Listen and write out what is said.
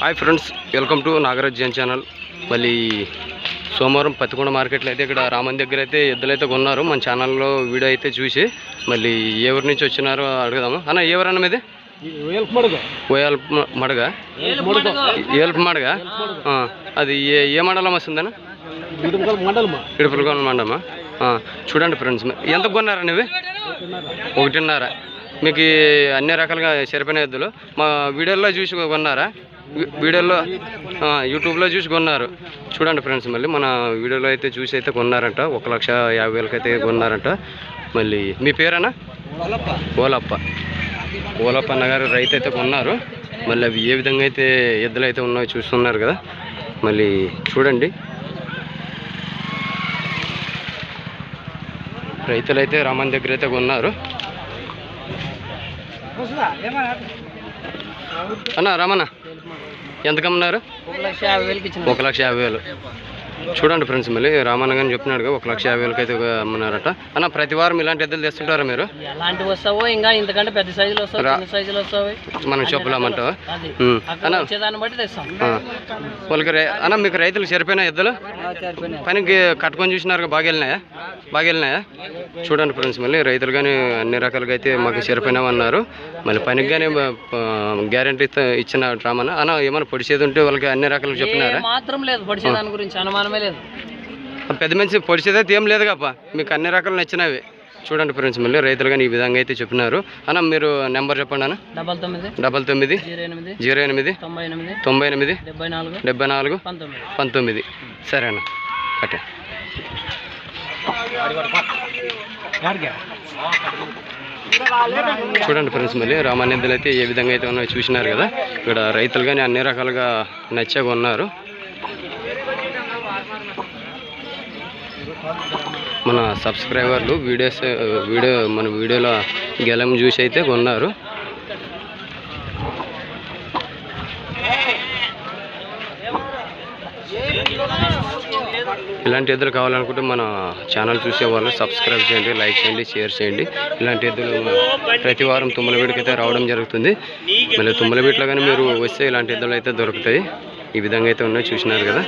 Hi friends, welcome to Nagaraj Jain channel. మళ్ళీ సోమవారం పత్తికొండ మార్కెట్లో అయితే ఇక్కడ రామన్ దగ్గర అయితే ఎద్దులైతే కొన్నారు. మన ఛానల్లో వీడియో అయితే చూసి మళ్ళీ ఎవరి నుంచి వచ్చినారో అడుగుదాము. అన్న ఎవరన్నా మీది? మడగ ఏల్పు మడగ. అది ఏ మండలం వస్తుందన్న? ఇడుపులకొండ మండలమా? చూడండి ఫ్రెండ్స్, ఎంత కొన్నారన్న ఇవి? 1.5. మీకు అన్ని రకాలుగా సరిపోయిన ఎద్దులు మా వీడియోలో చూసి కొన్నారా? వీడియోలో యూట్యూబ్లో చూసి కొన్నారు. చూడండి ఫ్రెండ్స్, మళ్ళీ మన వీడియోలో అయితే చూసి అయితే కొన్నారంట. 1,50,000 అయితే కొన్నారంట. మళ్ళీ మీ పేరేనా? ఓలప్ప అన్నగారు రైతు అయితే కొన్నారు. మళ్ళీ అవి ఏ విధంగా అయితే ఎద్దులు అయితే ఉన్నాయో చూస్తున్నారు కదా. మళ్ళీ చూడండి, రైతులు అయితే రామన్ దగ్గర అయితే కొన్నారు. అన్న రామన్న ఎంత కమ్మన్నారు? 1,50,000. చూడండి ఫ్రెండ్స్, మళ్ళీ రామన్న గారిని చెప్పినాడుగా 1,50,000 అయితే అమ్మన్నారట. అన్న ప్రతి వారం ఇలాంటి ఎద్దులు తెస్తుంటారా మీరు? ఎలాంటి వస్తావో ఇంకా ఇంతకంటే పెద్ద సైజులు వస్తాయి మనం చెప్పులామంటావా అన్న? వాళ్ళకి అన్న మీకు రైతులు సరిపోయినా ఎద్దులు పనికి కట్టుకొని చూసినారు, బాగా వెళ్ళినాయా? చూడండి ఫ్రెండ్స్, మళ్ళీ రైతులు కానీ అన్ని రకాలుగా అయితే మాకు సరిపోయినామన్నారు. మళ్ళీ పనికి కానీ గ్యారంటీ ఇచ్చిన రామన్న. అన్న ఏమైనా పొడిచేది ఉంటే వాళ్ళకి అన్ని రకాలుగా చెప్పినారా? మాత్రం లేదు, పొడిచేదాని గురించి అనుమానమే లేదు. పెద్ద మనిషి పొడిచేదైతే ఏం లేదు కప్ప, మీకు అన్ని రకాలు నచ్చినవి. చూడండి ఫ్రెండ్స్, మళ్ళీ రైతులు కానీ ఈ విధంగా అయితే చెప్పినారు. అన్న మీరు నెంబర్ చెప్పండి అన్న. 99 08 98 74 19. సరే అన్న, కట్టే. చూడండి ఫ్రెండ్స్, మళ్ళీ రామానిద్దులు అయితే ఏ విధంగా అయితే ఉన్నాయో చూసినారు కదా. ఇక్కడ రైతులు కానీ అన్ని రకాలుగా నచ్చగా ఉన్నారు. మన సబ్స్క్రైబర్లు మన వీడియోలో గెలం చూసి అయితే కొన్నారు. ఇలాంటి ఎద్దులు కావాలనుకుంటే మన ఛానల్ చూసే వాళ్ళు సబ్స్క్రైబ్ చేయండి, లైక్ చేయండి, షేర్ చేయండి. ఇలాంటి ఎద్దులు ప్రతి వారం తుమ్మలవీడికి అయితే రావడం జరుగుతుంది. మళ్ళీ తుమ్మలవీటిలో కానీ మీరు వస్తే ఇలాంటి ఎద్దులు అయితే దొరుకుతాయి. ఈ విధంగా అయితే ఉన్నాయి, చూసినారు కదా.